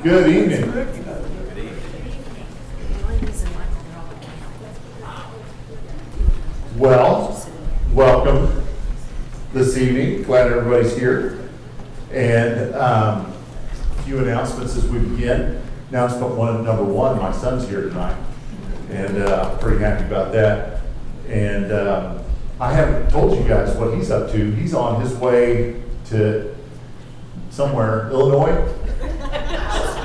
Good evening. Well, welcome this evening. Glad everybody's here. And a few announcements as we begin. Announcement number one, my son's here tonight. And I'm pretty happy about that. And I haven't told you guys what he's up to. He's on his way to somewhere, Illinois.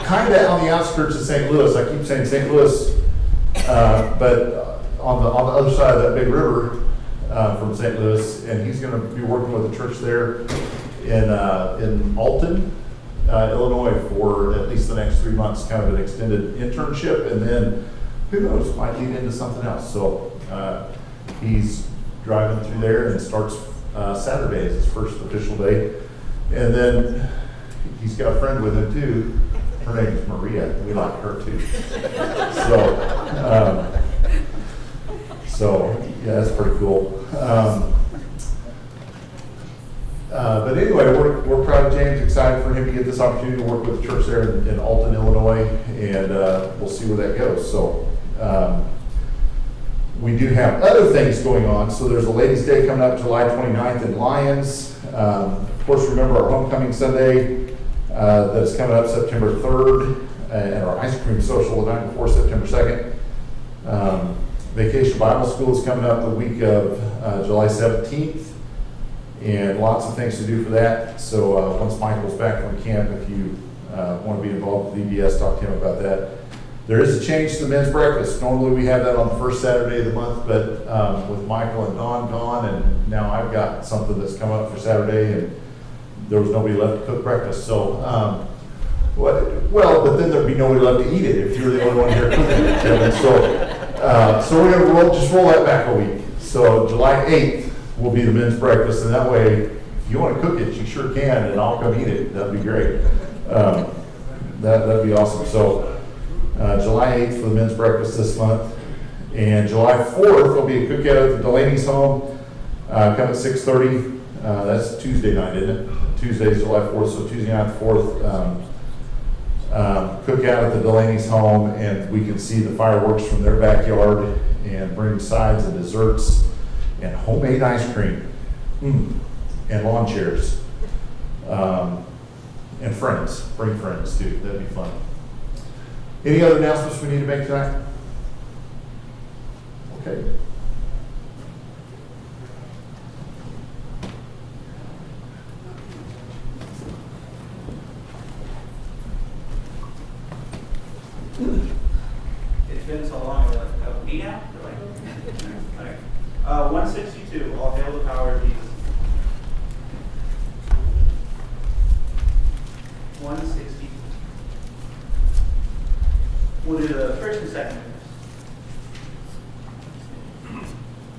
Kind of on the outskirts of St. Louis. I keep saying St. Louis, but on the other side of that big river from St. Louis, and he's going to be working with a church there in Alton, Illinois, for at least the next 3 months, kind of an extended internship, and then who knows, might lead into something else. So he's driving through there and starts Saturday as his first official day, and then he's got a friend with him too. Her name is Maria. We like her too. So yeah, that's pretty cool. But anyway, we're proud of James. Excited for him to get this opportunity to work with the church there in Alton, Illinois, and we'll see where that goes. So we do have other things going on. So there's a Ladies' Day coming up July 29th in Lyons. Of course, remember our Homecoming Sunday. That's coming up September 3rd, and our ice cream social the night before September 2nd. Vacation Bible School is coming up the week of July 17th, and lots of things to do for that. So once Michael's back from camp, if you want to be involved with VBS, talk to him about that. There is a change to the men's breakfast. Normally we have that on the first Saturday of the month, but with Michael and Dawn gone, and now I've got something that's come up for Saturday, and there was nobody left to cook breakfast. So, but then there'd be nobody left to eat it if you were the only one here cooking it, Kevin. So we're going to roll that back a week. So July 8th will be the men's breakfast, and that way, if you want to cook it, you sure can, and I'll come eat it. That'd be great. That'd be awesome. So July 8th for the men's breakfast this month, and July 4th there'll be a cookout at the Delaney's home. Come at 6:30. That's Tuesday night, isn't it? Tuesday, July 4th, so Tuesday night, 4th, cookout at the Delaney's home, and we can see the fireworks from their backyard and bring sides and desserts and homemade ice cream and lawn chairs and friends. Bring friends too. That'd be fun. Any other announcements we need to make tonight? Okay. It's been so long, like a week now? Okay. 162, all hail the power of Jesus. 160. We'll do the first and second.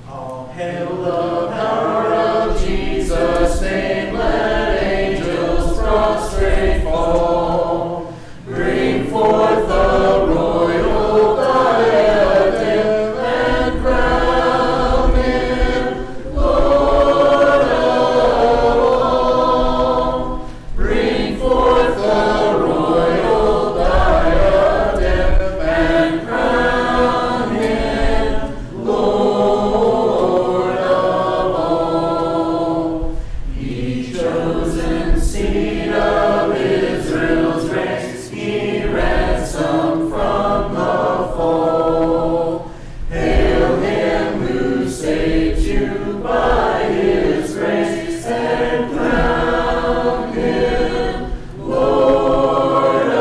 All hail the power of Jesus' name, let angels prostrate fall. Bring forth the royal diadem and crown him Lord of all. Bring forth the royal diadem and crown him Lord of all. He chosen seed of Israel's race, he ransomed from the fall. Hail him who saved you by his grace, and crown him Lord of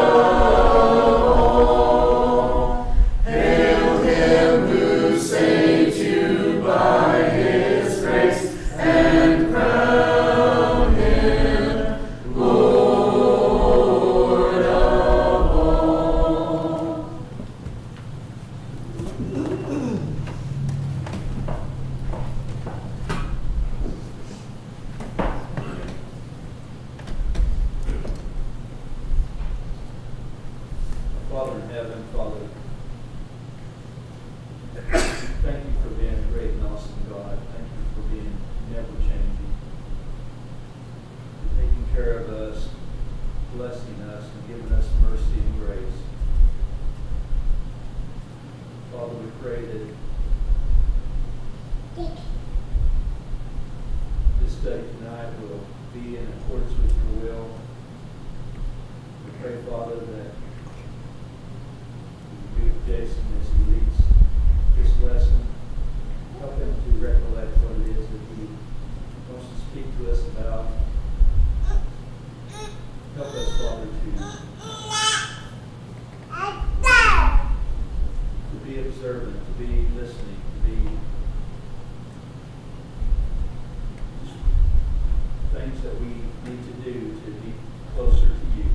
all. Hail him who saved you by his grace, and crown him Lord of all. Father in heaven, Father, thank you for being a great and awesome God. Thank you for being never changing, for taking care of us, blessing us, and giving us mercy and listening, to be just things that we need to do to be closer to you.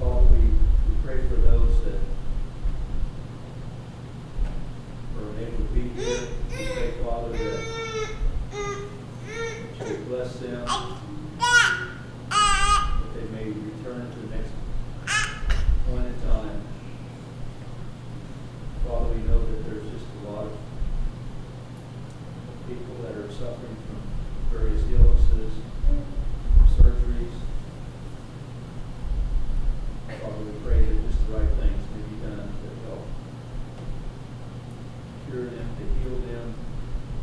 Father, we pray for those that were unable to be here. We pray, Father, that you would bless them, that they may return to the next point in time. Father, we know that there's just a lot of people that are suffering from various illnesses, surgeries. Father, we pray that just the right things may be done to help cure them, to heal them,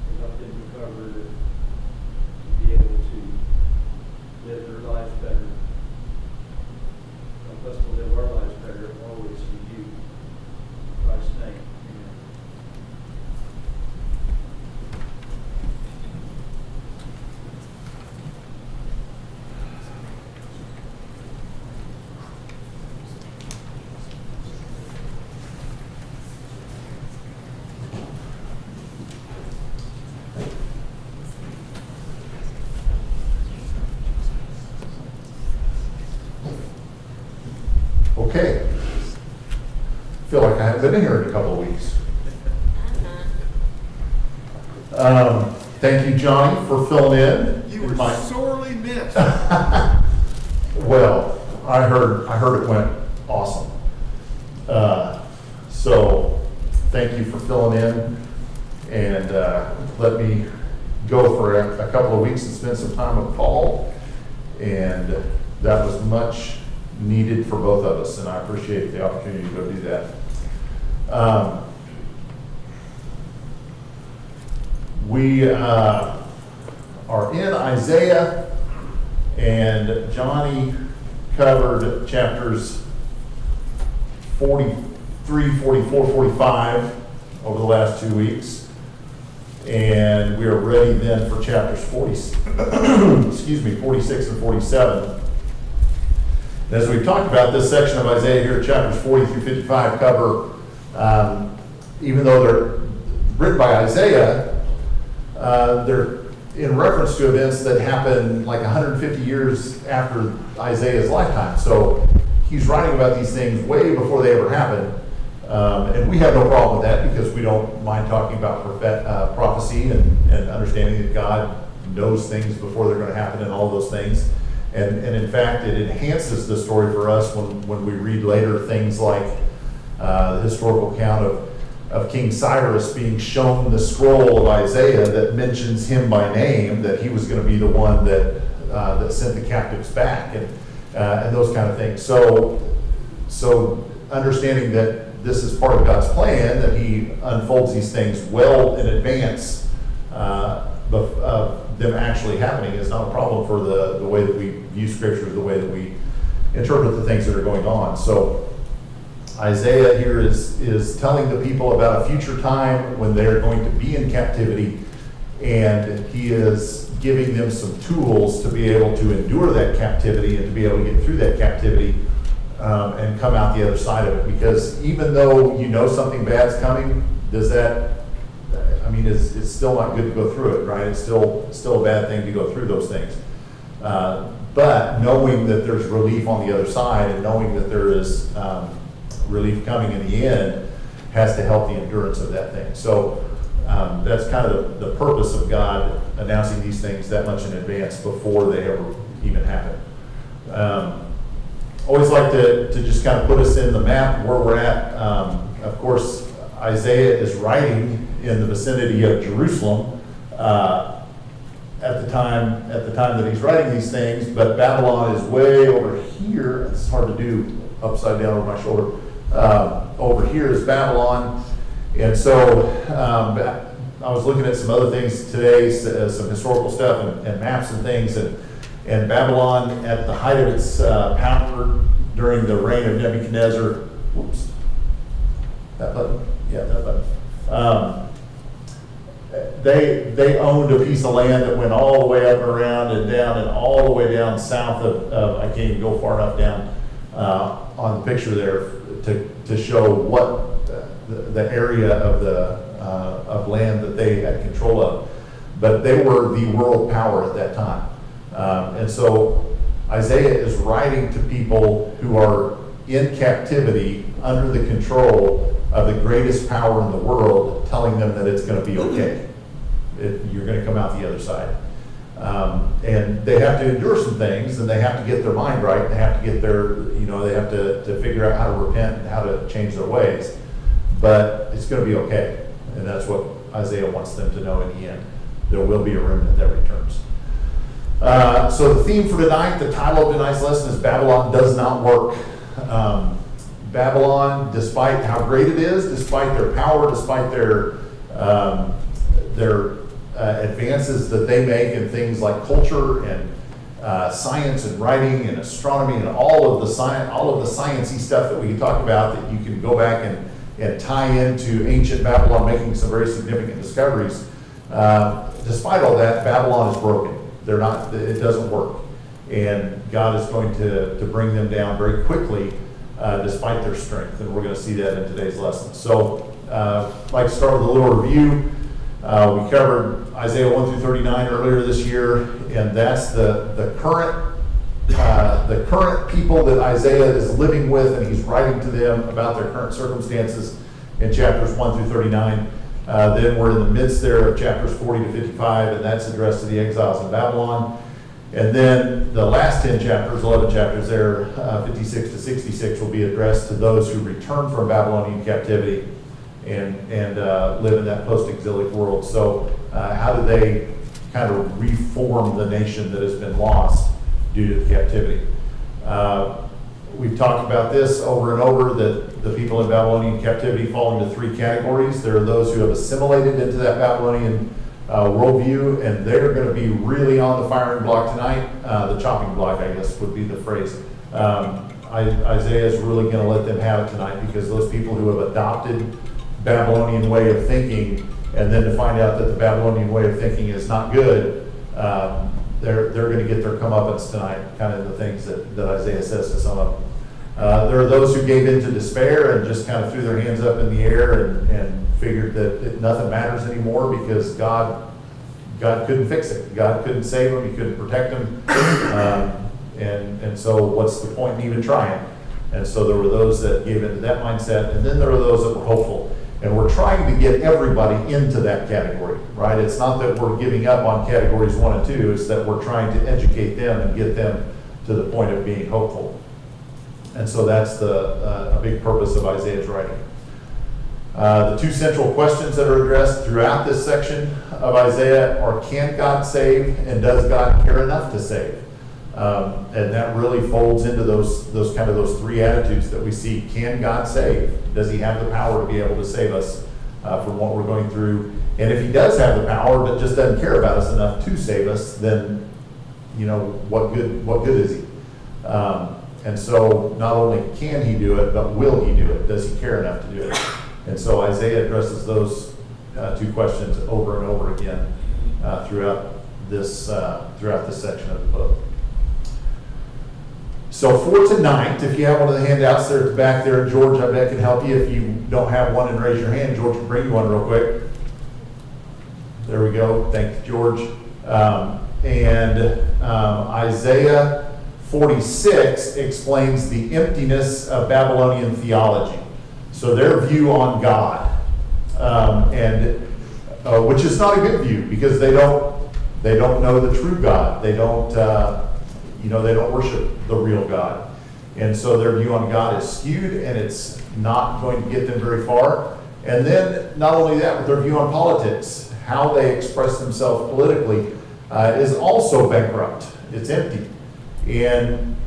to help them recover, to be able to live their lives better. Help us to live our lives better always for you. In Christ's name, amen. Okay. Feel like I haven't been in here in a couple of weeks. Thank you, Johnny, for filling in. You were sorely missed. Well, I heard it went awesome. So thank you for filling in, and let me go for a couple of weeks and spend some time with Paul. And that was much needed for both of us, and I appreciate the opportunity to go do that. We are in Isaiah, and Johnny covered chapters 43, 44, 45 over the last 2 weeks. And we are ready then for chapters 46 and 47. As we've talked about, this section of Isaiah here, chapters 40 through 55, cover, even though they're written by Isaiah, they're in reference to events that happened like 150 years after Isaiah's lifetime. So he's writing about these things way before they ever happened. And we have no problem with that because we don't mind talking about prophecy and understanding that God knows things before they're going to happen and all those things. And in fact, it enhances the story for us when we read later things like the historical account of King Cyrus being shown the scroll of Isaiah that mentions him by name, that he was going to be the one that sent the captives back, and those kind of things. So understanding that this is part of God's plan, that he unfolds these things well in advance of them actually happening, is not a problem for the way that we view Scripture, the way that we interpret the things that are going on. So Isaiah here is telling the people about a future time when they're going to be in captivity, and he is giving them some tools to be able to endure that captivity and to be able to get through that captivity and come out the other side of it. Because even though you know something bad's coming, it's still not good to go through it, right? It's still a bad thing to go through those things. But knowing that there's relief on the other side, and knowing that there is relief coming in the end, has to help the endurance of that thing. So that's kind of the purpose of God announcing these things that much in advance before they ever even happen. Always like to just kind of put us in the map where we're at. Of course, Isaiah is writing in the vicinity of Jerusalem at the time that he's writing these things, but Babylon is way over here. It's hard to do upside down over my shoulder. Over here is Babylon, and so I was looking at some other things today, some historical stuff and maps and things, and Babylon at the height of its power during the reign of Nebuchadnezzar. Whoops. That button? Yeah, that button. They owned a piece of land that went all the way up and around and down and all the way down south of I can't even go far enough down on the picture there to show what the area of land that they had control of. But they were the world power at that time. And so Isaiah is writing to people who are in captivity under the control of the greatest power in the world, telling them that it's going to be okay. You're going to come out the other side. And they have to endure some things, and they have to get their mind right. They have to get they have to figure out how to repent and how to change their ways. But it's going to be okay. And that's what Isaiah wants them to know in the end. There will be a remnant that returns. So the theme for tonight, the title of tonight's lesson is Babylon Does Not Work. Babylon, despite how great it is, despite their power, despite their advances that they make in things like culture and science and writing and astronomy and all of the sciencey stuff that we can talk about, that you can go back and tie into ancient Babylon, making some very significant discoveries. Despite all that, Babylon is broken. It doesn't work. And God is going to bring them down very quickly, despite their strength. And we're going to see that in today's lesson. So I'd like to start with a little review. We covered Isaiah 1 through 39 earlier this year, and that's the current people that Isaiah is living with, and he's writing to them about their current circumstances in chapters 1 through 39. Then we're in the midst there of chapters 40 to 55, and that's addressed to the exiles in Babylon. And then the last 10 chapters, 11 chapters there, 56 to 66, will be addressed to those who return from Babylonian captivity and live in that post-exilic world. So how do they kind of reform the nation that has been lost due to the captivity? We've talked about this over and over, that the people in Babylonian captivity fall into three categories. There are those who have assimilated into that Babylonian worldview, and they're going to be really on the firing block tonight. The chopping block, I guess, would be the phrase. Isaiah is really going to let them have it tonight, because those people who have adopted Babylonian way of thinking, and then to find out that the Babylonian way of thinking is not good, they're going to get their comeuppance tonight, kind of the things that Isaiah says to some of them. There are those who gave in to despair and just kind of threw their hands up in the air and figured that nothing matters anymore, because God couldn't fix it. God couldn't save them. He couldn't protect them. And so what's the point in even trying? And so there were those that gave into that mindset, and then there were those that were hopeful. And we're trying to get everybody into that category, right? It's not that we're giving up on categories 1 and 2, it's that we're trying to educate them and get them to the point of being hopeful. And so that's a big purpose of Isaiah's writing. The two central questions that are addressed throughout this section of Isaiah are, can God save, and does God care enough to save? And that really folds into those three attitudes that we see. Can God save? Does he have the power to be able to save us from what we're going through? And if he does have the power, but just doesn't care about us enough to save us, then what good is he? And so not only can he do it, but will he do it? Does he care enough to do it? And so Isaiah addresses those two questions over and over again throughout this section of the book. So for tonight, if you have one of the handouts there at the back there, George, I bet can help you. If you don't have one, and raise your hand, George can bring you one real quick. There we go. Thank you, George. Isaiah 46 explains the emptiness of Babylonian theology. So their view on God, which is not a good view, because they don't know the true God. They don't worship the real God. And so their view on God is skewed, and it's not going to get them very far. And then not only that, but their view on politics, how they express themselves politically, is also bankrupt. It's empty. And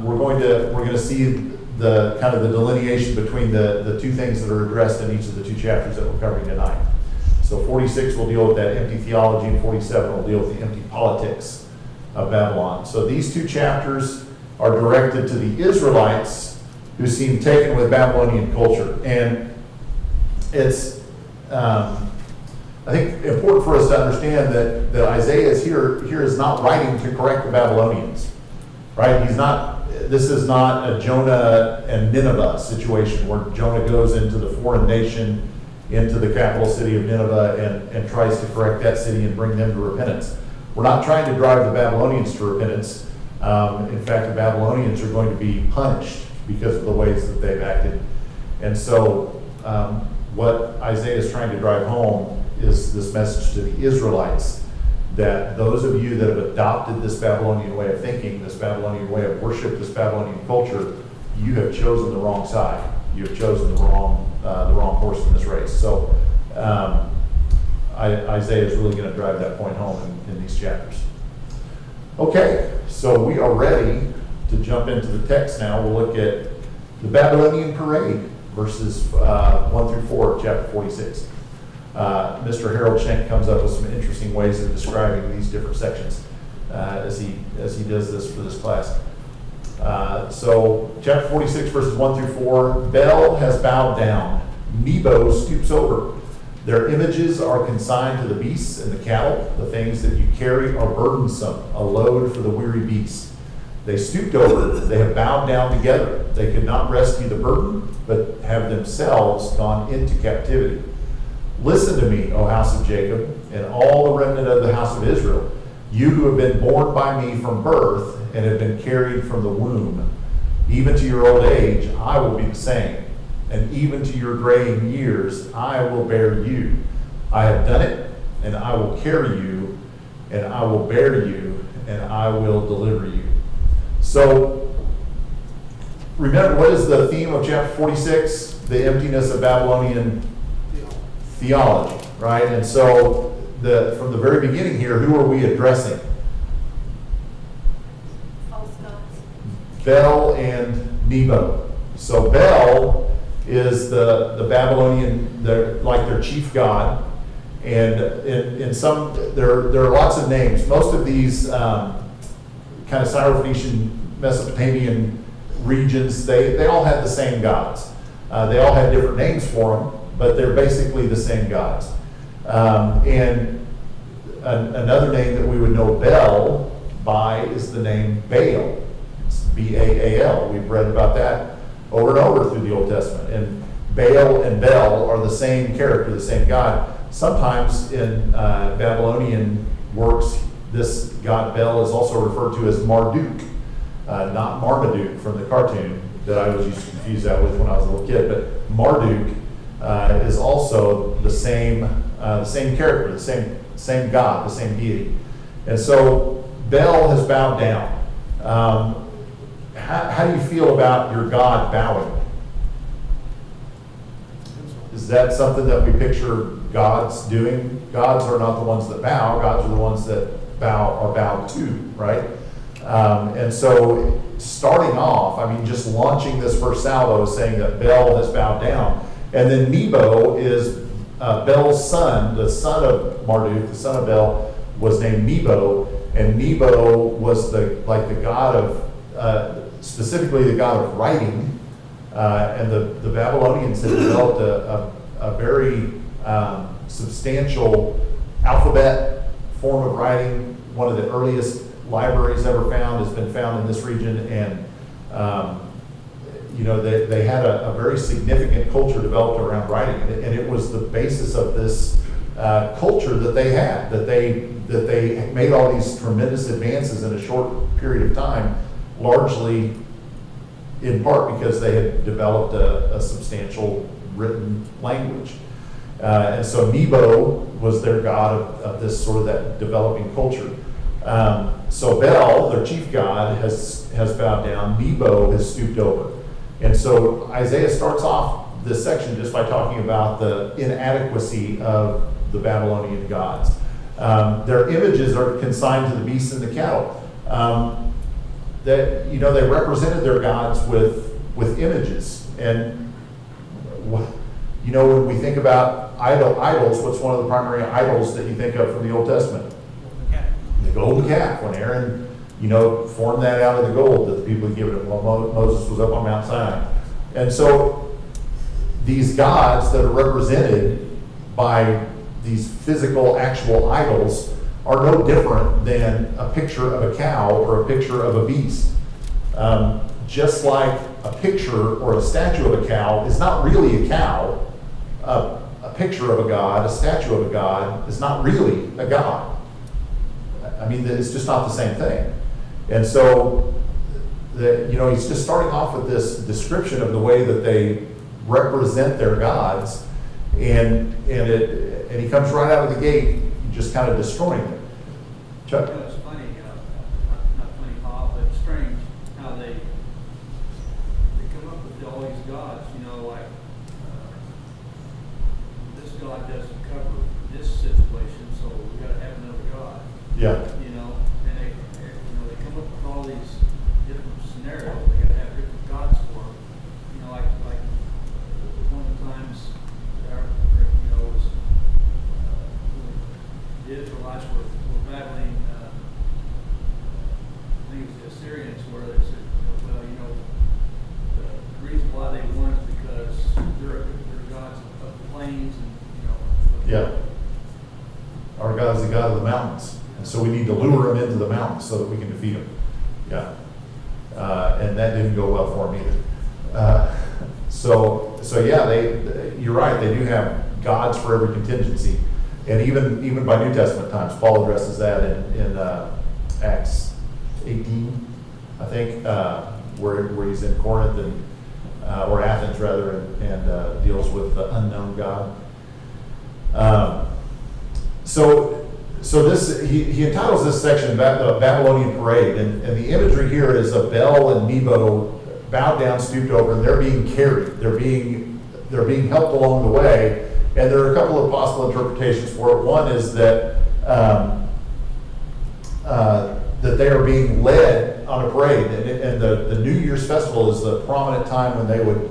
we're going to see the kind of the delineation between the two things that are addressed in each of the two chapters that we're covering tonight. So 46 will deal with that empty theology, and 47 will deal with the empty politics of Babylon. So these two chapters are directed to the Israelites who seem taken with Babylonian culture. And it's, I think, important for us to understand that Isaiah is here is not writing to correct the Babylonians, right? He's not this is not a Jonah and Nineveh situation where Jonah goes into the foreign nation, into the capital city of Nineveh and tries to correct that city and bring them to repentance. We're not trying to drive the Babylonians to repentance. In fact, the Babylonians are going to be punished because of the ways that they've acted. And so what Isaiah is trying to drive home is this message to the Israelites, that those of you that have adopted this Babylonian way of thinking, this Babylonian way of worship, this Babylonian culture, you have chosen the wrong side. You have chosen the wrong horse in this race. So Isaiah is really going to drive that point home in these chapters. Okay, so we are ready to jump into the text now. We'll look at the Babylonian parade, verses 1 through 4 of chapter 46. Mr. Harold Schenck comes up with some interesting ways of describing these different sections as he does this for this class. So chapter 46, verses 1 through 4, Bel has bowed down, Nebo stoops over. Their images are consigned to the beasts and the cattle. The things that you carry are burdensome, a load for the weary beast. They stooped over, they have bowed down together. They could not rescue the burden, but have themselves gone into captivity. Listen to me, O house of Jacob, and all the remnant of the house of Israel, you who have been born by me from birth and have been carried from the womb. Even to your old age, I will be the same, and even to your graying years, I will bear you. I have done it, and I will carry you, and I will bear you, and I will deliver you. So, remember, what is the theme of chapter 46? The emptiness of Babylonian theology, right? And so, from the very beginning here, who are we addressing? False gods. Bel and Nebo. So Bel is the Babylonian, like their chief god, and in some there are lots of names. Most of these kind of Syro-Phoenician, Mesopotamian regions, they all had the same gods. They all had different names for them, but they're basically the same gods. And another name that we would know Bel by is the name Baal. It's B-A-A-L. We've read about that over and over through the Old Testament. And Baal and Bel are the same character, the same god. Sometimes in Babylonian works, this god Bel is also referred to as Marduk, not Marmaduke from the cartoon that I was used to confuse that with when I was a little kid. But Marduk is also the same character, the same god, the same deity. And so Bel has bowed down. How do you feel about your God bowing? Is that something that we picture gods doing? Gods are not the ones that bow. Gods are the ones that are bowed to, right? And so starting off, I mean, just launching this first salvo is saying that Bel has bowed down. And then Nebo is Bel's son, the son of Marduk, the son of Bel, was named Nebo. And Nebo was the god of, specifically the god of writing. And the Babylonians had developed a very substantial alphabet form of writing. One of the earliest libraries ever found has been found in this region, and they had a very significant culture developed around writing, and it was the basis of this culture that they had, that they made all these tremendous advances in a short period of time, largely in part because they had developed a substantial written language. And so Nebo was their god of this sort of that developing culture. So Bel, their chief god, has bowed down. Nebo has stooped over. And so Isaiah starts off this section just by talking about the inadequacy of the Babylonian gods. Their images are consigned to the beasts and the cattle. They represented their gods with images. And when we think about idols, what's one of the primary idols that you think of from the Old Testament? The golden calf. When Aaron, formed that out of the gold that the people had given him while Moses was up on Mount Sinai. And so these gods that are represented by these physical, actual idols are no different than a picture of a cow or a picture of a beast. Just like a picture or a statue of a cow is not really a cow, a picture of a god, a statue of a god is not really a god. I mean, it's just not the same thing. And so, he's just starting off with this description of the way that they represent their gods, and he comes right out of the gate just kind of destroying it. Chuck? It's funny, not funny, Bob, but strange how they come up with all these gods, like this god doesn't cover this situation, so we got to have another god. Yeah. And they come up with all these different scenarios. They got to have different gods for them. Like one of the times, was the Israelites were battling. I think it was the Assyrians, where they said, the reason why they won is because they're gods of the plains, and Yeah. Our God is the God of the mountains. And so we need to lure him into the mountains so that we can defeat him. Yeah. And that didn't go well for him either. So yeah, you're right, they do have gods for every contingency. And even by New Testament times, Paul addresses that in Acts 18, I think, where he's in Corinth or Athens rather, and deals with the unknown God. So this he entitles this section the Babylonian Parade, and the imagery here is of Bel and Nebo bowed down, stooped over, and they're being carried. They're being helped along the way, and there are a couple of possible interpretations for it. One is that that they are being led on a parade, and the New Year's festival is the prominent time when they would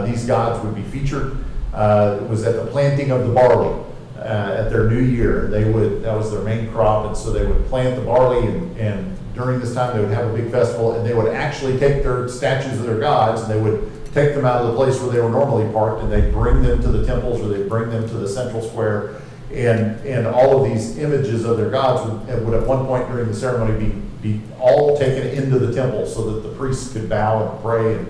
these gods would be featured. It was at the planting of the barley. At their new year, that was their main crop, and so they would plant the barley, and during this time they would have a big festival, and they would actually take their statues of their gods, and they would take them out of the place where they were normally parked, and they'd bring them to the temples, or they'd bring them to the central square, and all of these images of their gods would at one point during the ceremony be all taken into the temple so that the priests could bow and pray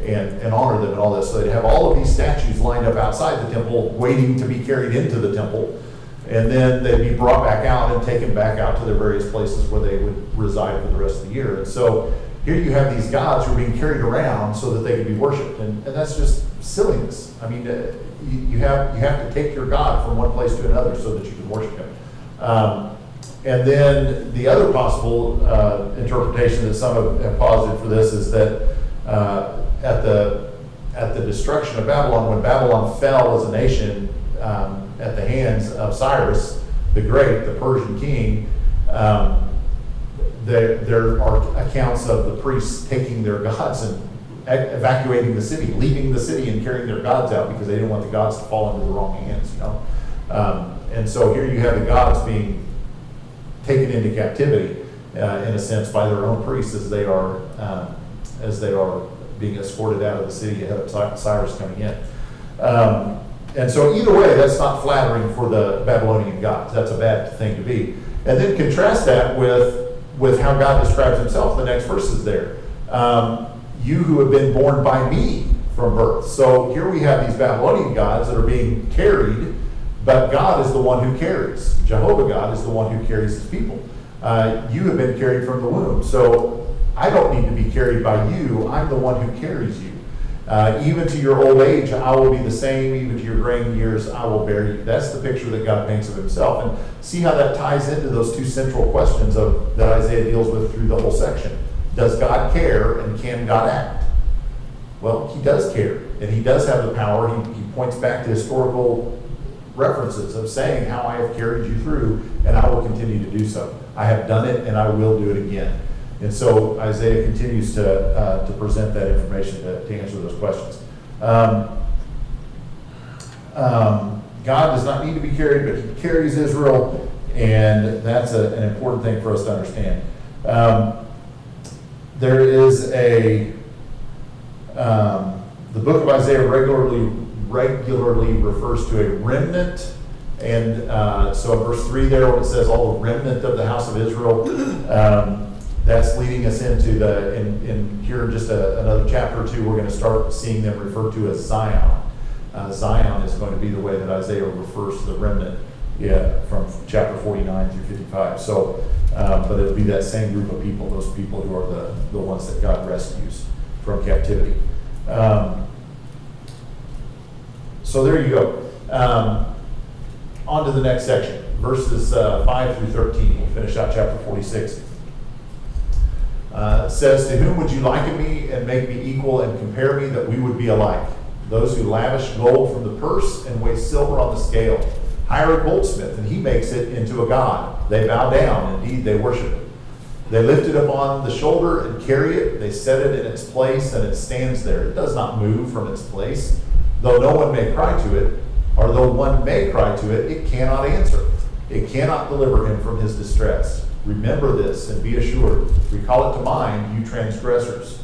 and honor them and all this. So they'd have all of these statues lined up outside the temple waiting to be carried into the temple, and then they'd be brought back out and taken back out to their various places where they would reside for the rest of the year. And so here you have these gods who are being carried around so that they could be worshipped, and that's just silliness. I mean, you have to take your God from one place to another so that you can worship him. And then the other possible interpretation that some have posited for this is that at the destruction of Babylon, when Babylon fell as a nation at the hands of Cyrus the Great, the Persian king, there are accounts of the priests taking their gods and evacuating the city, leaving the city and carrying their gods out because they didn't want the gods to fall into the wrong hands, And so here you have the gods being taken into captivity, in a sense, by their own priests as they are being escorted out of the city ahead of Cyrus coming in. And so either way, that's not flattering for the Babylonian gods. That's a bad thing to be. And then contrast that with how God describes himself. The next verse is there. You who have been born by me from birth. So here we have these Babylonian gods that are being carried, but God is the one who carries. Jehovah God is the one who carries his people. You have been carried from the womb. So I don't need to be carried by you. I'm the one who carries you. Even to your old age, I will be the same. Even to your graying years, I will bear you. That's the picture that God paints of himself. And see how that ties into those two central questions that Isaiah deals with through the whole section. Does God care, and can God act? Well, he does care, and he does have the power. He points back to historical references of saying how I have carried you through, and I will continue to do so. I have done it, and I will do it again. And so Isaiah continues to present that information to answer those questions. God does not need to be carried, but he carries Israel, and that's an important thing for us to understand. There is the book of Isaiah regularly refers to a remnant, and so in verse 3 there, when it says all the remnant of the house of Israel, That's leading us into in here in just another chapter or two, we're going to start seeing them referred to as Zion. Zion is going to be the way that Isaiah refers to the remnant, from chapter 49 through 55. So, but it'll be that same group of people, those people who are the ones that God rescues from captivity. So there you go. On to the next section, verses 5 through 13. We'll finish out chapter 46. Says, to whom would you liken me and make me equal and compare me that we would be alike? Those who lavish gold from the purse and weigh silver on the scale. Hire a goldsmith, and he makes it into a god. They bow down, indeed they worship it. They lift it up on the shoulder and carry it. They set it in its place, and it stands there. It does not move from its place. Though no one may cry to it, or though one may cry to it, it cannot answer. It cannot deliver him from his distress. Remember this and be assured. Recall it to mind, you transgressors.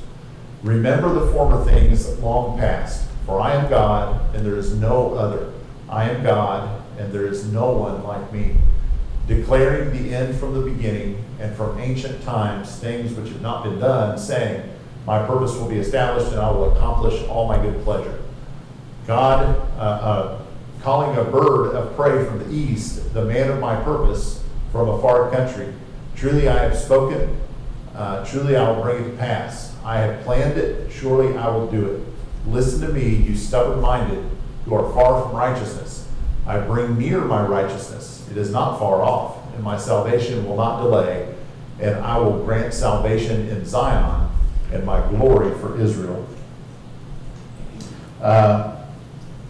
Remember the former things long past. For I am God, and there is no other. I am God, and there is no one like me. Declaring the end from the beginning, and from ancient times things which have not been done, saying, my purpose will be established, and I will accomplish all my good pleasure. God, calling a bird of prey from the east, the man of my purpose, from a far country. Truly I have spoken, truly I will bring it to pass. I have planned it, surely I will do it. Listen to me, you stubborn-minded, who are far from righteousness. I bring near my righteousness. It is not far off, and my salvation will not delay, and I will grant salvation in Zion, and my glory for Israel.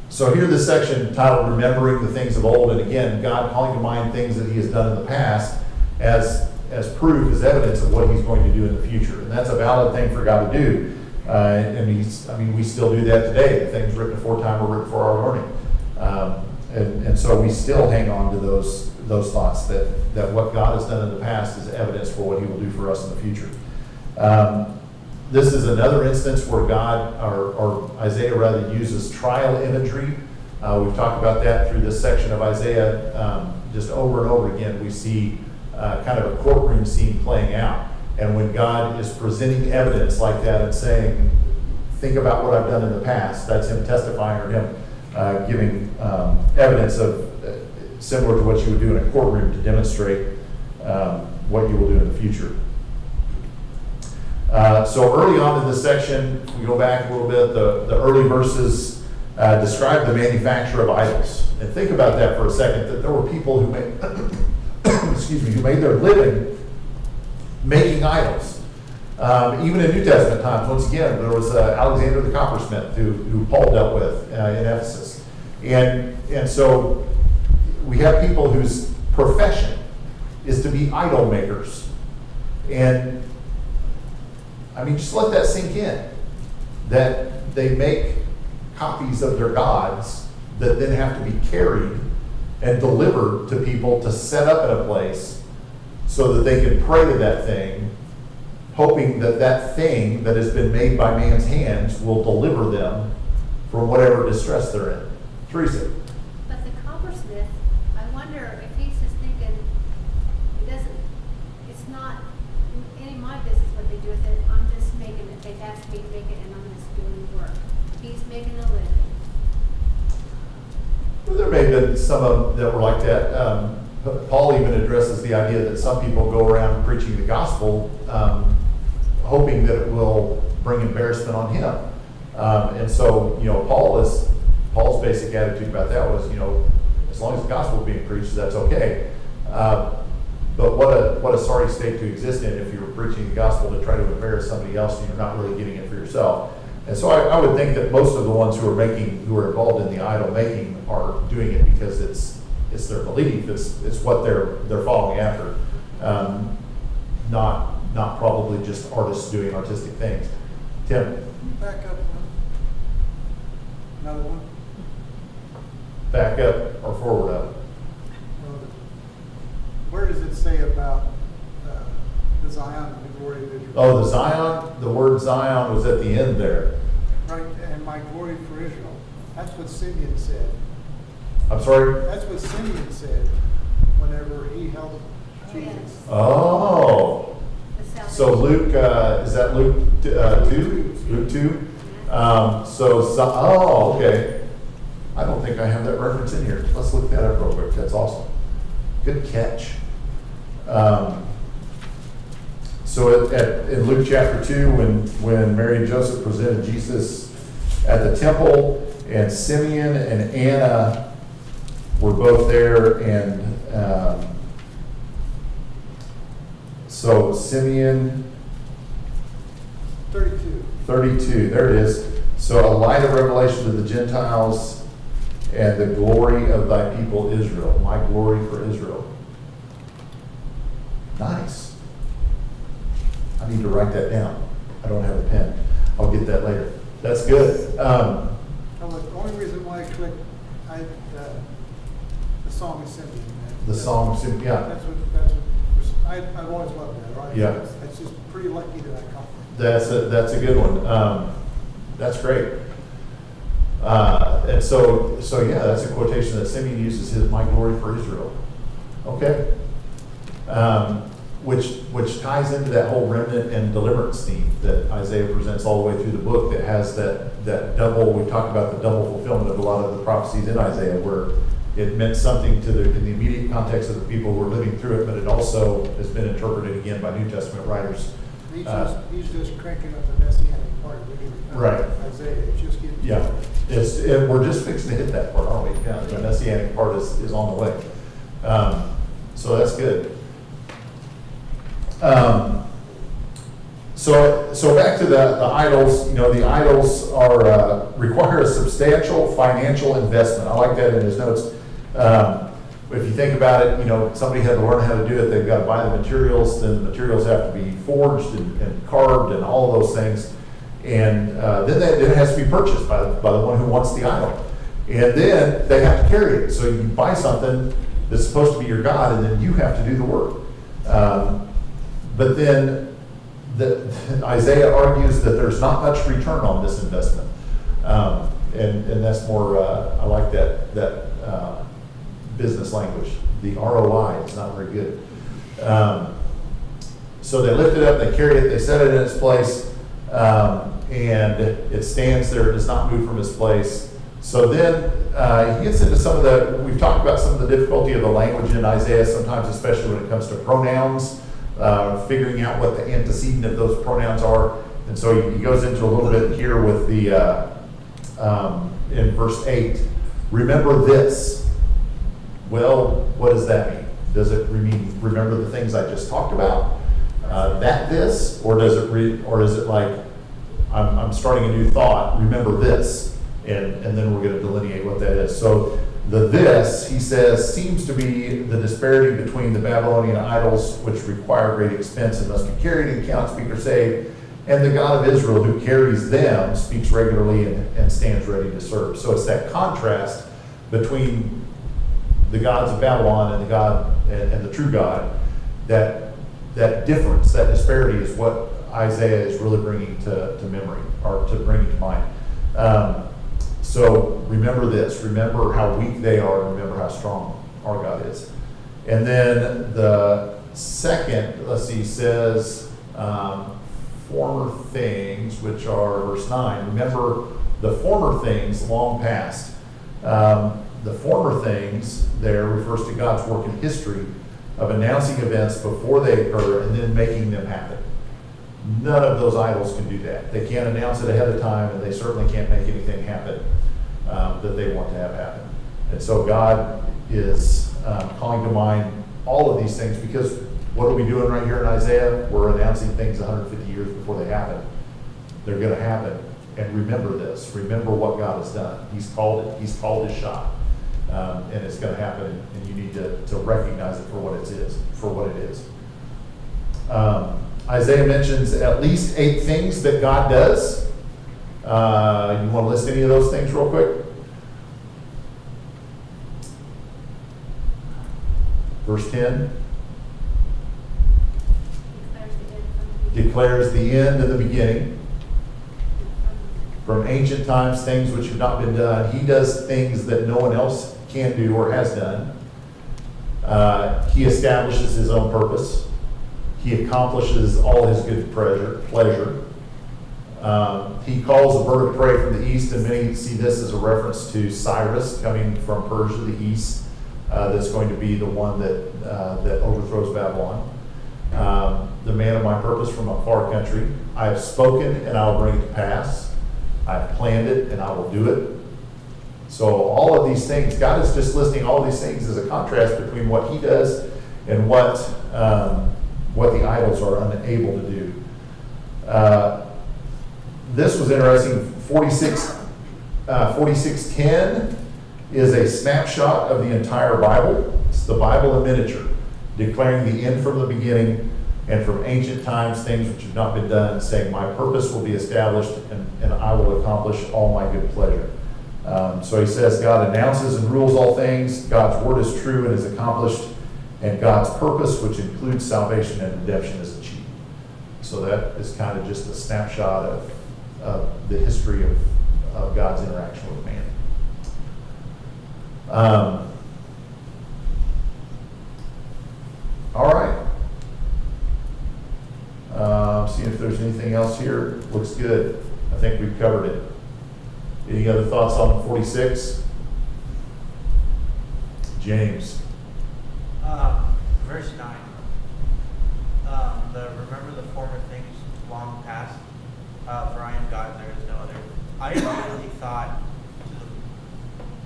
So here this section titled Remembering the Things of Old, and again, God calling to mind things that he has done in the past as proof, as evidence of what he's going to do in the future. And that's a valid thing for God to do. And we still do that today. The things written aforetime were written for our learning. And so we still hang on to those thoughts that what God has done in the past is evidence for what he will do for us in the future. This is another instance where God, or Isaiah rather, uses trial imagery. We've talked about that through this section of Isaiah. Just over and over again, we see kind of a courtroom scene playing out. And when God is presenting evidence like that and saying, think about what I've done in the past, that's him testifying, or him giving evidence of similar to what you would do in a courtroom to demonstrate what you will do in the future. So early on in this section, we go back a little bit, the early verses describe the manufacture of idols. And think about that for a second, that there were people who made, who made their living making idols. Even in New Testament times, once again, there was Alexander the coppersmith who Paul dealt with in Ephesus. And so we have people whose profession is to be idol makers. And just let that sink in, that they make copies of their gods that then have to be carried and delivered to people to set up in a place so that they can pray to that thing, hoping that that thing that has been made by man's hands will deliver them from whatever distress they're in. Teresa. But the coppersmith, I wonder if he's just thinking, it's not any of my business what they do with it. I'm just making it. They've asked me to make it, and I'm just doing the work. He's making a living. Well, there may have been some of them that were like that. Paul even addresses the idea that some people go around preaching the gospel, hoping that it will bring embarrassment on him. And so, Paul's basic attitude about that was, as long as the gospel is being preached, that's okay. But what a sorry state to exist in if you're preaching the gospel to try to embarrass somebody else and you're not really getting it for yourself. And so I would think that most of the ones who are involved in the idol making are doing it because it's their belief, it's what they're following after, not probably just artists doing artistic things. Tim. Back up one. Another one. Back up or forward up. Where does it say about the Zion and the glory of Israel? Oh, the Zion, the word Zion was at the end there. Right, and my glory for Israel. That's what Simeon said. I'm sorry? That's what Simeon said whenever he held Jesus. Oh. the salvation. So Luke, is that Luke 2? Luke 2? Oh, okay. I don't think I have that reference in here. Let's look that up real quick. That's awesome. Good catch. So in Luke chapter 2, when Mary and Joseph presented Jesus at the temple, and Simeon and Anna were both there, and so Simeon 32, there it is. So a light of revelation to the Gentiles and the glory of thy people Israel. My glory for Israel. Nice. I need to write that down. I don't have a pen. I'll get that later. That's good. The only reason why I clicked, the song of Simeon. The song of Simeon, yeah. That's what, I've always loved that, right? Yeah. It's just pretty lucky that I come from. That's a good one. That's great. And so yeah, that's a quotation that Simeon uses, his "My glory for Israel." Okay. Which ties into that whole remnant and deliverance theme that Isaiah presents all the way through the book, that has that double, we talked about the double fulfillment of a lot of the prophecies in Isaiah, where it meant something in the immediate context of the people who were living through it, but it also has been interpreted again by New Testament writers. He's just cranking up the messianic part of it. Right. Isaiah, it's just getting. Yeah, we're just fixing to hit that part, aren't we? Yeah, the messianic part is on the way. So that's good. So back to the idols. The idols are require a substantial financial investment. I like that in his notes. If you think about it, somebody had to learn how to do it. They've got to buy the materials. Then the materials have to be forged and carved and all of those things. And then it has to be purchased by the one who wants the idol. And then they have to carry it. So you buy something that's supposed to be your God, and then you have to do the work. But then Isaiah argues that there's not much return on this investment. And that's more, I like that business language. The ROI is not very good. So they lift it up, they carry it, they set it in its place, and it stands there, it does not move from its place. So then he gets into we've talked about some of the difficulty of the language in Isaiah, sometimes especially when it comes to pronouns, figuring out what the antecedent of those pronouns are. And so he goes into a little bit here with in verse 8, remember this. Well, what does that mean? Does it mean remember the things I just talked about? This, or does it or is it like I'm starting a new thought? Remember this, and then we're going to delineate what that is. So this, he says, seems to be the disparity between the Babylonian idols, which require great expense and must be carried and cannot speak or save, and the God of Israel, who carries them, speaks regularly and stands ready to serve. So it's that contrast between the gods of Babylon and the God and the true God. That difference, that disparity, is what Isaiah is really bringing to memory, or to bring to mind. So remember this. Remember how weak they are. Remember how strong our God is. And then the second, says former things, which are verse 9. Remember the former things long past. The former things there refers to God's work in history of announcing events before they occur and then making them happen. None of those idols can do that. They can't announce it ahead of time, and they certainly can't make anything happen that they want to have happen. And so God is calling to mind all of these things, because what are we doing right here in Isaiah? We're announcing things 150 years before they happen. They're going to happen. And remember this. Remember what God has done. He's called it. He's called his shot. And it's going to happen, and you need to recognize it for what it is. Isaiah mentions at least 8 things that God does. You want to list any of those things real quick? Verse 10 declares the end and the beginning. From ancient times, things which have not been done. He does things that no one else can do or has done. He establishes his own purpose. He accomplishes all his good pleasure. He calls a bird of prey from the east, and many see this as a reference to Cyrus coming from Persia, the east, that's going to be the one that overthrows Babylon. The man of my purpose from a far country. I have spoken, and I will bring it to pass. I have planned it, and I will do it. So all of these things, God is just listing all of these things as a contrast between what he does and what the idols are unable to do. This was interesting. 46:10 is a snapshot of the entire Bible. It's the Bible in miniature, declaring the end from the beginning and from ancient times, things which have not been done, saying, my purpose will be established and I will accomplish all my good pleasure. So he says God announces and rules all things. God's word is true and is accomplished. And God's purpose, which includes salvation and redemption, is achieved. So that is kind of just a snapshot of the history of God's interaction with man. All right. See if there's anything else here. Looks good. I think we've covered it. Any other thoughts on 46? James. Verse 9. Remember the former things long past, for I am God and there is no other. I immediately thought to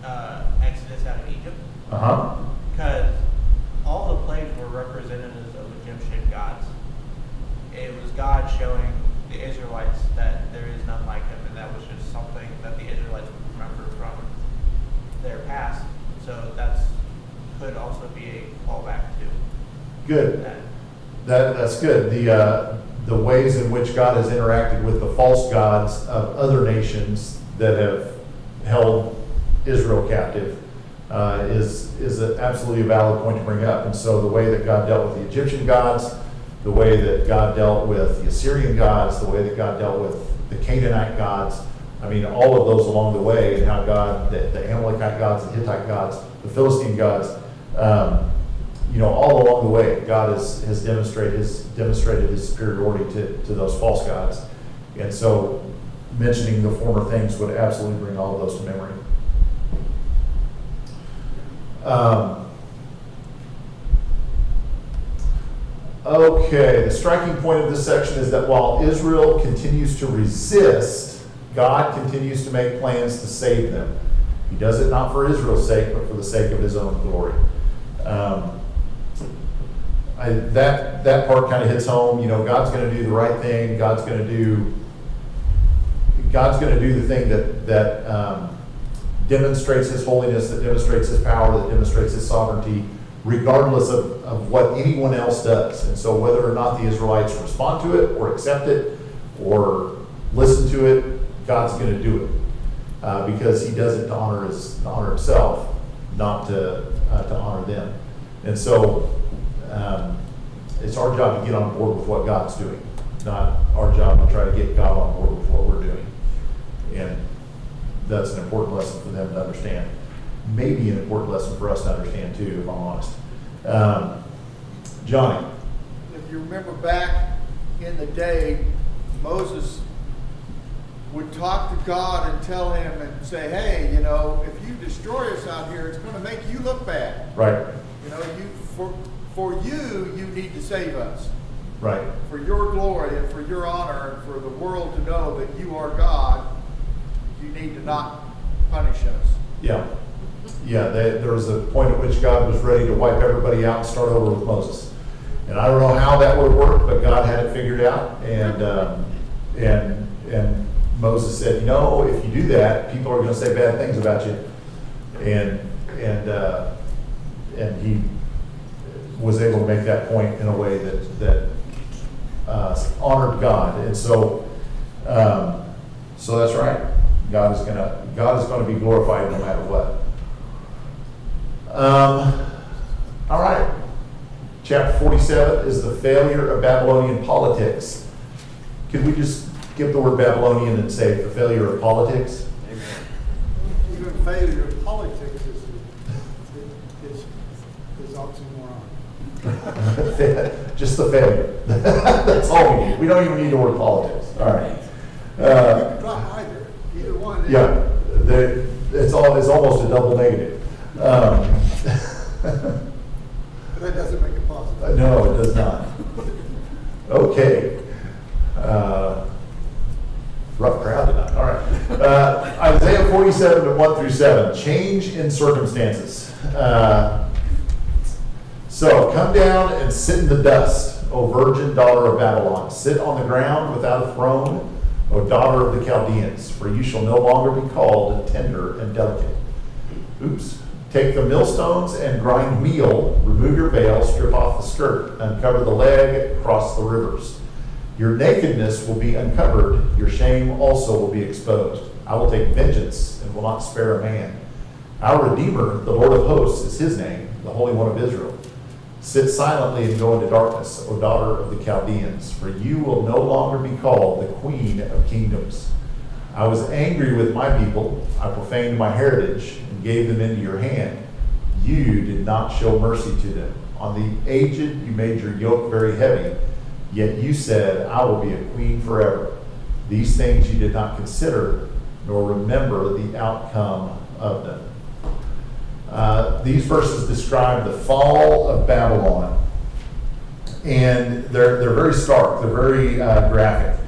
the Exodus out of Egypt. Because all the plagues were representatives of Egyptian gods. It was God showing the Israelites that there is none like him, and that was just something that the Israelites would remember from their past. So that's could also be a fallback to. Good. That's good. The ways in which God has interacted with the false gods of other nations that have held Israel captive is absolutely a valid point to bring up. And so the way that God dealt with the Egyptian gods, the way that God dealt with the Assyrian gods, the way that God dealt with the Canaanite gods, I mean, all of those along the way, and how God, the Amalekite gods, the Hittite gods, the Philistine gods, all along the way, God has demonstrated his superiority to those false gods. And so mentioning the former things would absolutely bring all of those to memory. Okay, the striking point of this section is that while Israel continues to resist, God continues to make plans to save them. He does it not for Israel's sake, but for the sake of his own glory. That part kind of hits home. God's going to do the right thing. God's going to do the thing that demonstrates his holiness, that demonstrates his power, that demonstrates his sovereignty, regardless of what anyone else does. And so whether or not the Israelites respond to it or accept it or listen to it, God's going to do it because he does it to honor himself, not to honor them. And so it's our job to get on board with what God's doing, not our job to try to get God on board with what we're doing. And that's an important lesson for them to understand. Maybe an important lesson for us to understand too, if I'm honest. Johnny. If you remember back in the day, Moses would talk to God and tell him and say, hey, if you destroy us out here, it's going to make you look bad. Right. For you need to save us. Right. For your glory and for your honor and for the world to know that you are God, you need to not punish us. Yeah. Yeah, there was a point at which God was ready to wipe everybody out and start over with Moses. And I don't know how that would work, but God had it figured out. And Moses said, if you do that, people are going to say bad things about you. And he was able to make that point in a way that honored God. And so that's right. God is going to be glorified no matter what. All right. Chapter 47 is the failure of Babylonian politics. Could we just skip the word Babylonian and say the failure of politics? Amen. Even failure of politics is oxymoron. Just the failure. That's all we need. We don't even need the word politics. All right. You can drop either one. Yeah, it's almost a double negative. But that doesn't make it positive. No, it does not. Okay. Rough crowd tonight. All right. Isaiah 47, 1 through 7. Change in circumstances. So come down and sit in the dust, O virgin daughter of Babylon. Sit on the ground without a throne, O daughter of the Chaldeans, for you shall no longer be called tender and delicate. Oops. Take the millstones and grind meal, remove your veil, strip off the skirt, uncover the leg, cross the rivers. Your nakedness will be uncovered, your shame also will be exposed. I will take vengeance and will not spare a man. Our Redeemer, the Lord of hosts, is his name, the Holy One of Israel. Sit silently and go into darkness, O daughter of the Chaldeans, for you will no longer be called the Queen of Kingdoms. I was angry with my people, I profaned my heritage, and gave them into your hand. You did not show mercy to them. On the aged you made your yoke very heavy, yet you said, I will be a queen forever. These things you did not consider, nor remember the outcome of them. These verses describe the fall of Babylon, and they're very stark, they're very graphic.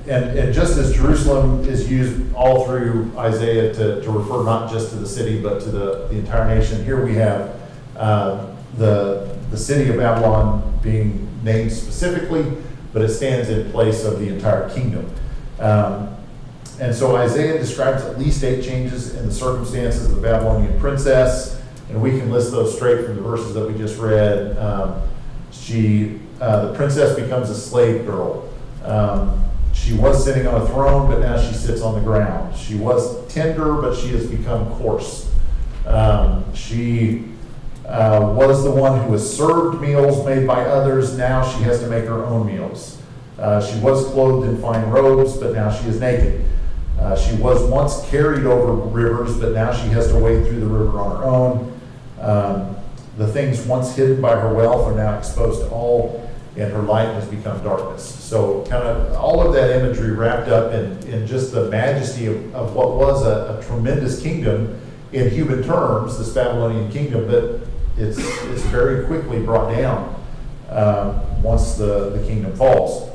And just as Jerusalem is used all through Isaiah to refer not just to the city, but to the entire nation, here we have the city of Babylon being named specifically, but it stands in place of the entire kingdom. And so Isaiah describes at least 8 changes in the circumstances of the Babylonian princess, and we can list those straight from the verses that we just read. The princess becomes a slave girl. She was sitting on a throne, but now she sits on the ground. She was tender, but she has become coarse. She was the one who was served meals made by others. Now she has to make her own meals. She was clothed in fine robes, but now she is naked. She was once carried over rivers, but now she has to wade through the river on her own. The things once hidden by her wealth are now exposed to all, and her light has become darkness. So kind of all of that imagery wrapped up in just the majesty of what was a tremendous kingdom in human terms, this Babylonian kingdom, but it's very quickly brought down once the kingdom falls.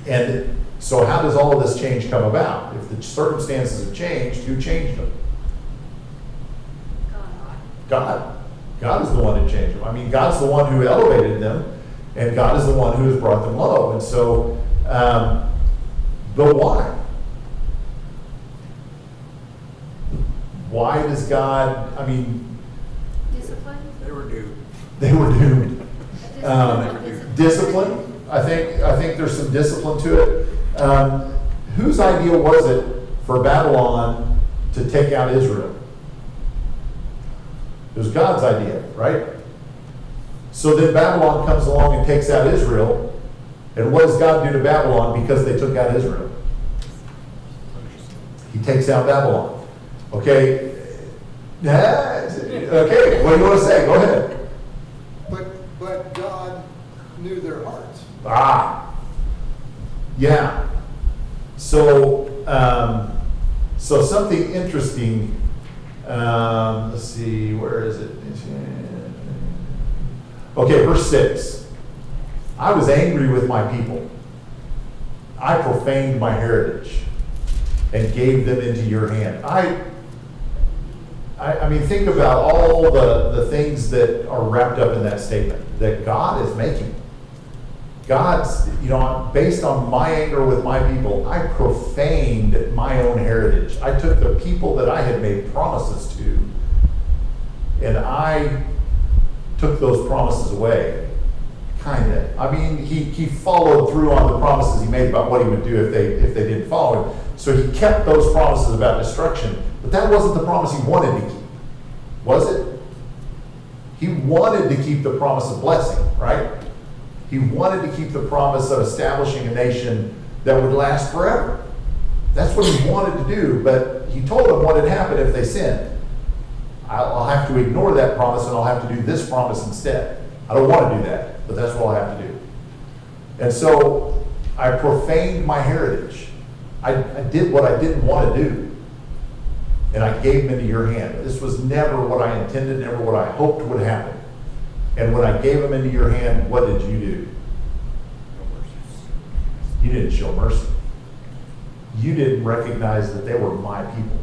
And so how does all of this change come about? If the circumstances have changed, who changed them? God. God is the one who changed them. I mean, God's the one who elevated them, and God is the one who has brought them low. And so, but why? Why does God, I mean... Discipline? They were due. They were doomed. Discipline. Discipline. I think there's some discipline to it. Whose idea was it for Babylon to take out Israel? It was God's idea, right? So then Babylon comes along and takes out Israel. And what does God do to Babylon because they took out Israel? He takes out Babylon. Okay? Okay, what do you want to say? Go ahead. But God knew their hearts. Yeah. So, so something interesting. Let's see, where is it? Okay, verse 6. I was angry with my people. I profaned my heritage and gave them into your hand. I mean, think about all the things that are wrapped up in that statement that God is making. God's, based on my anger with my people, I profaned my own heritage. I took the people that I had made promises to, and I took those promises away. Kind of. I mean, he followed through on the promises he made about what he would do if they didn't follow him. So he kept those promises about destruction, but that wasn't the promise he wanted to keep, was it? He wanted to keep the promise of blessing, right? He wanted to keep the promise of establishing a nation that would last forever. That's what he wanted to do, but he told them what had happened if they sinned. I'll have to ignore that promise and I'll have to do this promise instead. I don't want to do that, but that's what I'll have to do. And so I profaned my heritage. I did what I didn't want to do. And I gave them into your hand. This was never what I intended, never what I hoped would happen. And when I gave them into your hand, what did you do? You didn't show mercy. You didn't recognize that they were my people.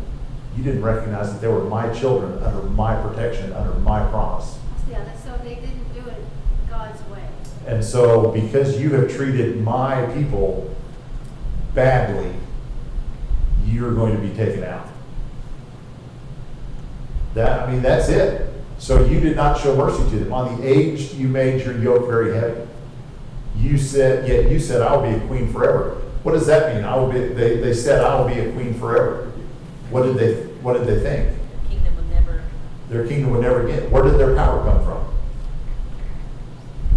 You didn't recognize that they were my children under my protection, under my promise. Yeah, so they didn't do it God's way. And so because you have treated my people badly, you're going to be taken out. That's it. So you did not show mercy to them. On the aged, you made your yoke very heavy. You said, I will be a queen forever. What does that mean? They said, I will be a queen forever. What did they think? Kingdom would never. Their kingdom would never get. Where did their power come from?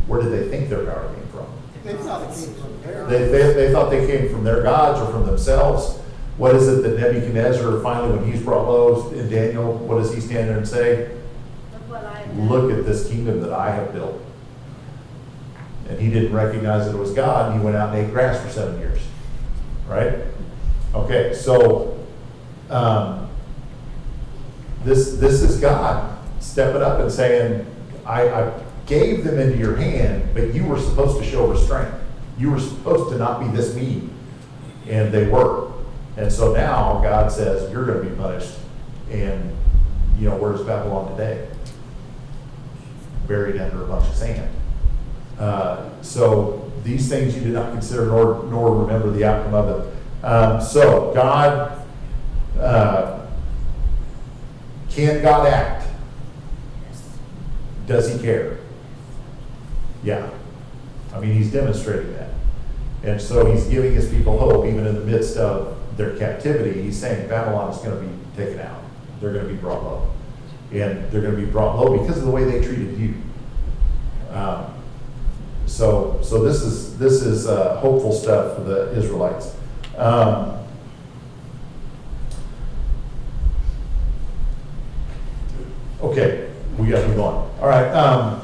Where did they think their power came from? They thought it came from there. They thought they came from their gods or from themselves. What is it that Nebuchadnezzar finally, when he's brought low in Daniel, what does he stand there and say? Look what I have done. Look at this kingdom that I have built. And he didn't recognize that it was God, and he went out and ate grass for 7 years. Right? Okay, so this is God stepping up and saying, I gave them into your hand, but you were supposed to show restraint. You were supposed to not be this mean. And they were. And so now God says, you're going to be punished. And, where's Babylon today? Buried under a bunch of sand. So these things you did not consider nor remember the outcome of them. So God, can God act? Does he care? Yeah. He's demonstrating that. And so he's giving his people hope even in the midst of their captivity. He's saying Babylon is going to be taken out. They're going to be brought low. And they're going to be brought low because of the way they treated you. So this is hopeful stuff for the Israelites. Okay, we got to move on. All right.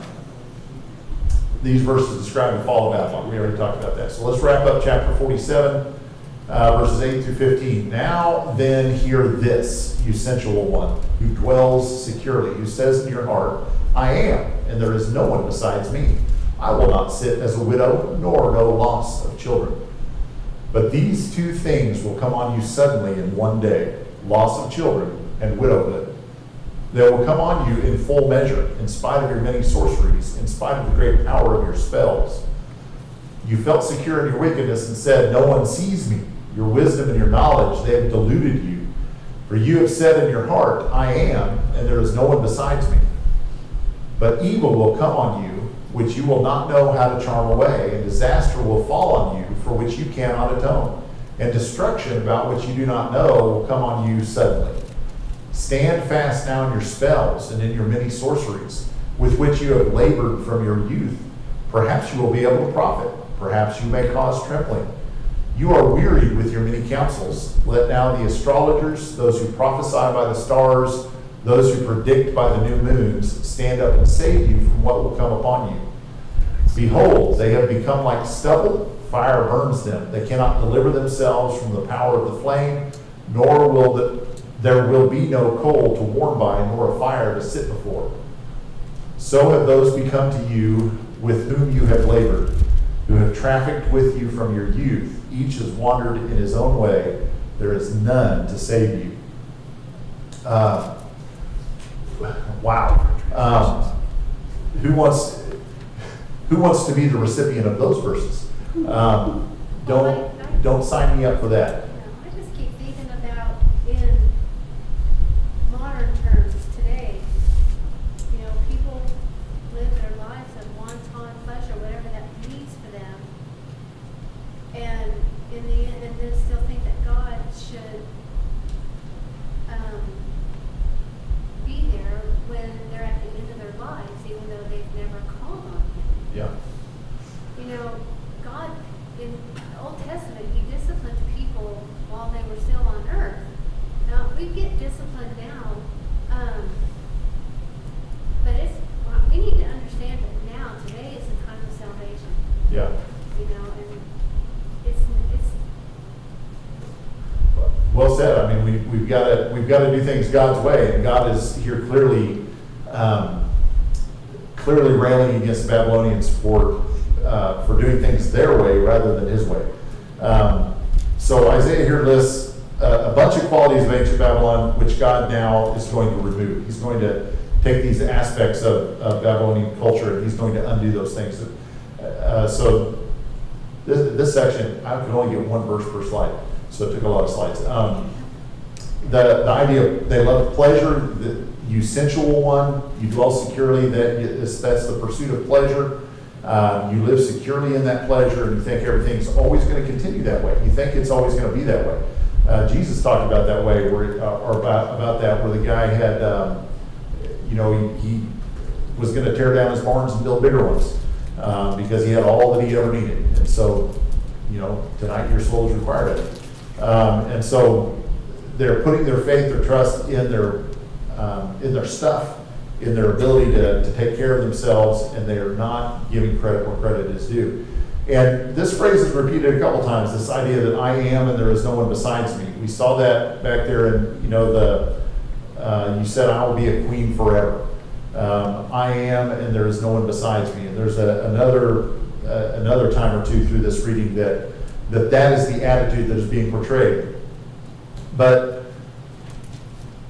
These verses describe the fall of Babylon. We already talked about that. So let's wrap up chapter 47, verses 8 through 15. Now then hear this, you sensual one, who dwells securely, who says in your heart, I am, and there is no one besides me. I will not sit as a widow, nor know loss of children. But these two things will come on you suddenly in one day, loss of children and widowhood. They will come on you in full measure, in spite of your many sorceries, in spite of the great power of your spells. You felt secure in your wickedness and said, no one sees me. Your wisdom and your knowledge, they have deluded you. For you have said in your heart, I am, and there is no one besides me. But evil will come on you, which you will not know how to charm away, and disaster will fall on you, for which you cannot atone. And destruction about which you do not know will come on you suddenly. Stand fast now in your spells and in your many sorceries, with which you have labored from your youth. Perhaps you will be able to profit. Perhaps you may cause trembling. You are wearied with your many counsels. Let now the astrologers, those who prophesy by the stars, those who predict by the new moons, stand up and save you from what will come upon you. Behold, they have become like stubble. Fire burns them. They cannot deliver themselves from the power of the flame, nor will there will be no coal to warm by, nor a fire to sit before. So have those become to you with whom you have labored, who have trafficked with you from your youth. Each has wandered in his own way. There is none to save you. Wow. Who wants to be the recipient of those verses? Don't sign me up for that. I just keep thinking about in modern terms today, people live their lives of wanton pleasure, whatever that means for them. And in the end, and then still think that God should be there when they're at the end of their lives, even though they've never called on him. Yeah. God, in the Old Testament, he disciplined people well said. I mean, we've got to do things God's way, and God is here clearly railing against the Babylonians for doing things their way rather than His way. So Isaiah here lists a bunch of qualities of ancient Babylon, which God now is going to remove. He's going to take these aspects of Babylonian culture, and He's going to undo those things. So this section, I could only get one verse per slide, so it took a lot of slides. The idea of they love pleasure, you sensual one, you dwell securely, that's the pursuit of pleasure. You live securely in that pleasure, and you think everything's always going to continue that way. You think it's always going to be that way. Jesus talked about that way, or about that, where the guy had, he was going to tear down his barns and build bigger ones because he had all that he ever needed. And so, tonight your soul is required of it. And so they're putting their faith, their trust in their stuff, in their ability to take care of themselves, and they are not giving credit where credit is due. And this phrase is repeated a couple times, this idea that I am and there is no one besides me. We saw that back there in, you said I will be a queen forever. I am and there is no one besides me. And there's another time or two through this reading that is the attitude that is being portrayed. But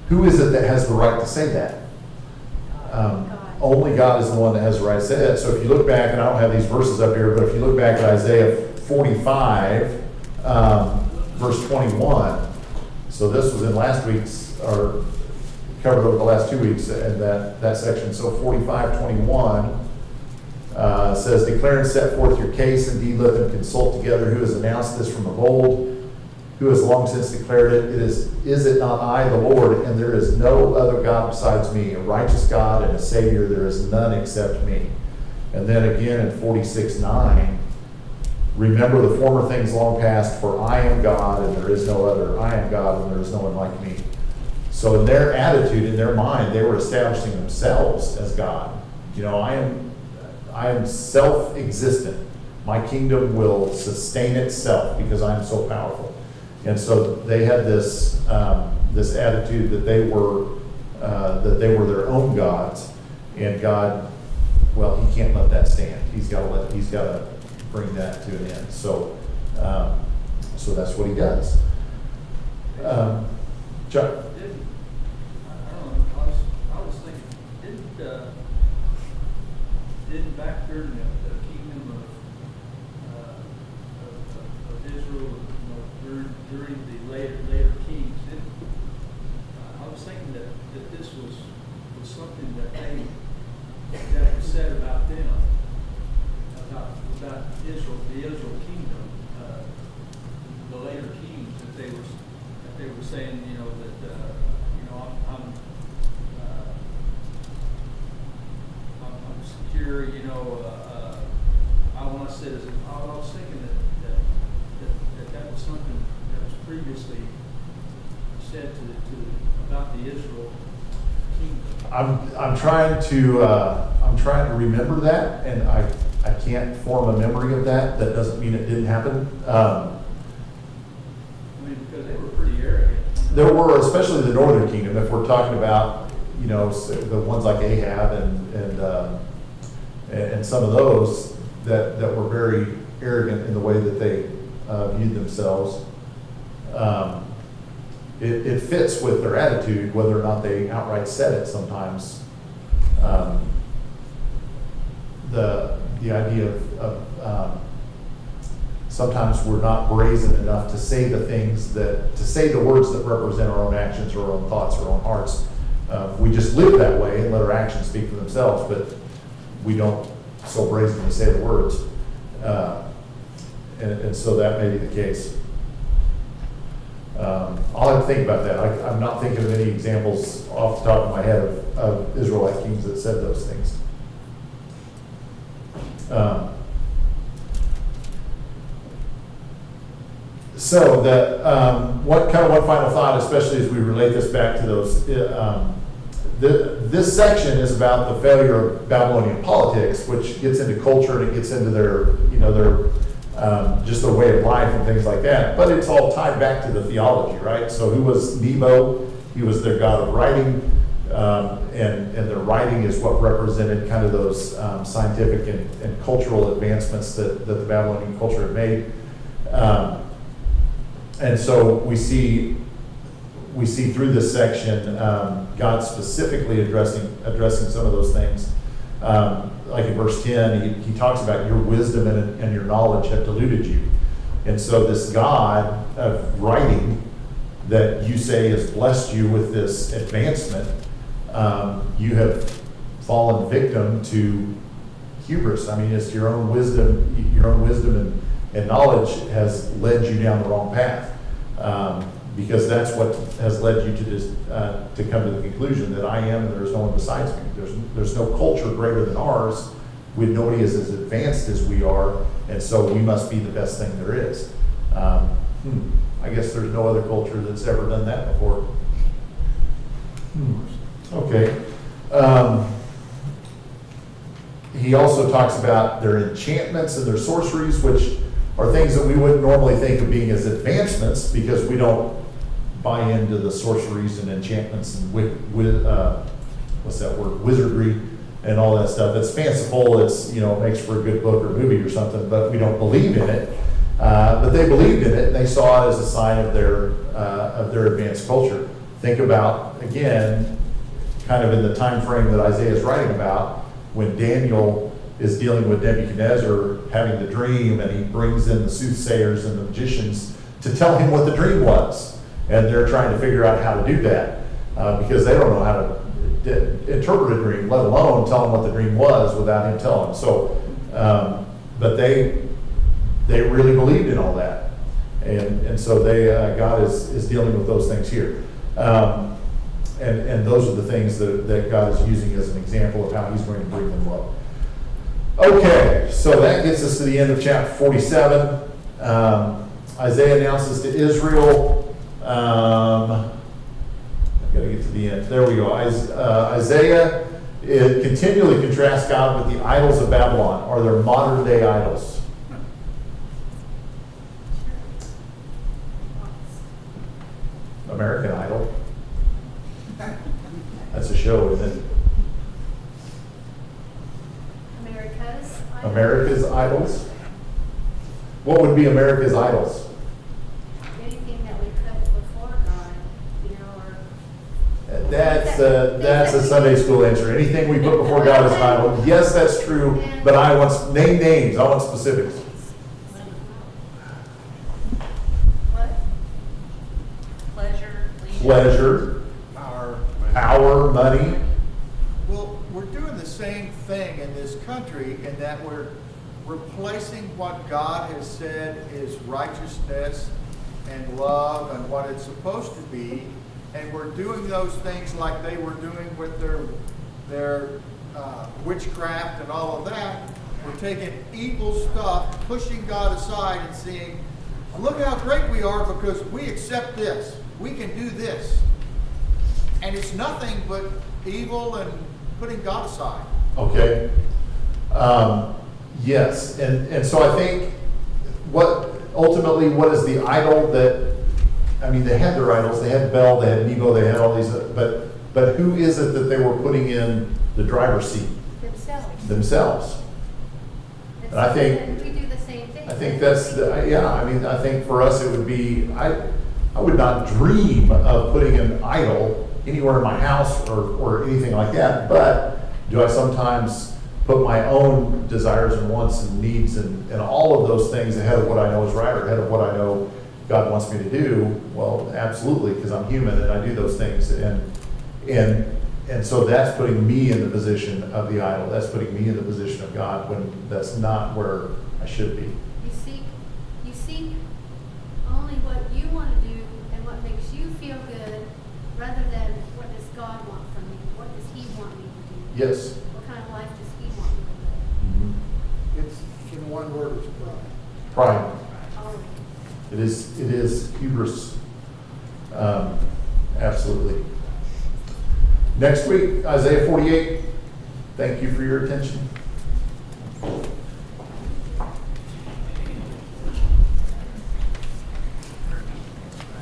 who is it that has the right to say that? Only God is the one that has the right to say that. So if you look back, and I don't have these verses up here, but if you look back at Isaiah 45, verse 21, so this was in last week's, or covered over the last 2 weeks in that section. So 45:21 says, declare and set forth your case, indeed let them consult together who has announced this from of old, who has long since declared it. Is it not I, the Lord, and there is no other God besides me, a righteous God and a Savior, there is none except me. And then again in 46:9, remember the former things long past, for I am God and there is no other. I am God and there is no one like me. So in their attitude, in their mind, they were establishing themselves as God. I am self-existent. My kingdom will sustain itself because I am so powerful. And so they had this attitude that they were their own gods, and God, well, He can't let that stand. He's got to bring that to an end. So that's what He does. Chuck. I was thinking, didn't back during the kingdom of Israel, during the later kings, I was thinking that this was something that was said about them, about Israel, the Israel kingdom, the later kings, that they were saying, I'm secure, I want to citizen. I was thinking that was something that was previously said about the Israel kingdom. I'm trying to remember that, and I can't form a memory of that. That doesn't mean it didn't happen. Because they were pretty arrogant. There were, especially the northern kingdom, if we're talking about, the ones like Ahab and some of those that were very arrogant in the way that they viewed themselves. It fits with their attitude, whether or not they outright said it sometimes. The idea of sometimes we're not brazen enough to say to say the words that represent our own actions, or our own thoughts, or our own hearts. We just live that way and let our actions speak for themselves, but we don't so brazenly say the words. And so that may be the case. I'll have to think about that. I'm not thinking of any examples off the top of my head of Israelite kings that said those things. So one final thought, especially as we relate this back to those. This section is about the failure of Babylonian politics, which gets into culture and it gets into their just their way of life and things like that. But it's all tied back to the theology, right? So who was Nebo? He was their god of writing, and their writing is what represented kind of those scientific and cultural advancements that the Babylonian culture had made. And so we see through this section God specifically addressing some of those things. Like in verse 10, he talks about your wisdom and your knowledge have deluded you. And so this God of writing that you say has blessed you with this advancement, you have fallen victim to hubris. I mean, it's your own wisdom and knowledge has led you down the wrong path. Because that's what has led you to this, to come to the conclusion that I am and there's no one besides me. There's no culture greater than ours. Nobody is as advanced as we are, and so we must be the best thing there is. I guess there's no other culture that's ever done that before. Okay. He also talks about their enchantments and their sorceries, which are things that we wouldn't normally think of being as advancements because we don't buy into the sorceries and enchantments and what's that word, wizardry and all that stuff. It's fanciful. It's, it makes for a good book or movie or something, but we don't believe in it. But they believed in it, and they saw it as a sign of their advanced culture. Think about, again, kind of in the time frame that Isaiah is writing about, when Daniel is dealing with Nebuchadnezzar having the dream, and he brings in the soothsayers and the magicians to tell him what the dream was. And they're trying to figure out how to do that because they don't know how to interpret a dream, let alone tell him what the dream was without him telling them. So, but they really believed in all that. And so God is dealing with those things here. And those are the things that God is using as an example of how he's going to bring them low. Okay, so that gets us to the end of chapter 47. Isaiah announces to Israel, I've got to get to the end. There we go. Isaiah continually contrasts God with the idols of Babylon, or their modern day idols. American Idol. That's a show, isn't it? America's Idols? What would be America's Idols? Anything that we put before God, or. That's a Sunday school answer. Anything we put before God is an idol. Yes, that's true, but I want name names. I want specifics. What? Pleasure. Power, money. Well, we're doing the same thing in this country in that we're replacing what God has said is righteousness and love and what it's supposed to be, and we're doing those things like they were doing with their witchcraft and all of that. We're taking evil stuff, pushing God aside and saying, look how great we are because we accept this. We can do this. And it's nothing but evil and putting God aside. Okay. Yes. And so I think what is the idol that, I mean, they had their idols. They had Bel, they had Nebo, they had all these, but who is it that they were putting in the driver's seat? Themselves. And I think we do the same thing. I think that's I think for us it would be, I would not dream of putting an idol anywhere in my house or anything like that, but do I sometimes put my own desires and wants and needs and all of those things ahead of what I know is right or ahead of what I know God wants me to do? Well, absolutely, because I'm human and I do those things, and so that's putting me in the position of the idol. That's putting me in the position of God when that's not where I should be. You seek only what you want to do and what makes you feel good, rather than what does God want from me? What does He want me to do? Yes. What kind of life does He want me to live? It's in one word, it's pride. Pride. Always. It is hubris. Absolutely. Next week, Isaiah 48. Thank you for your attention.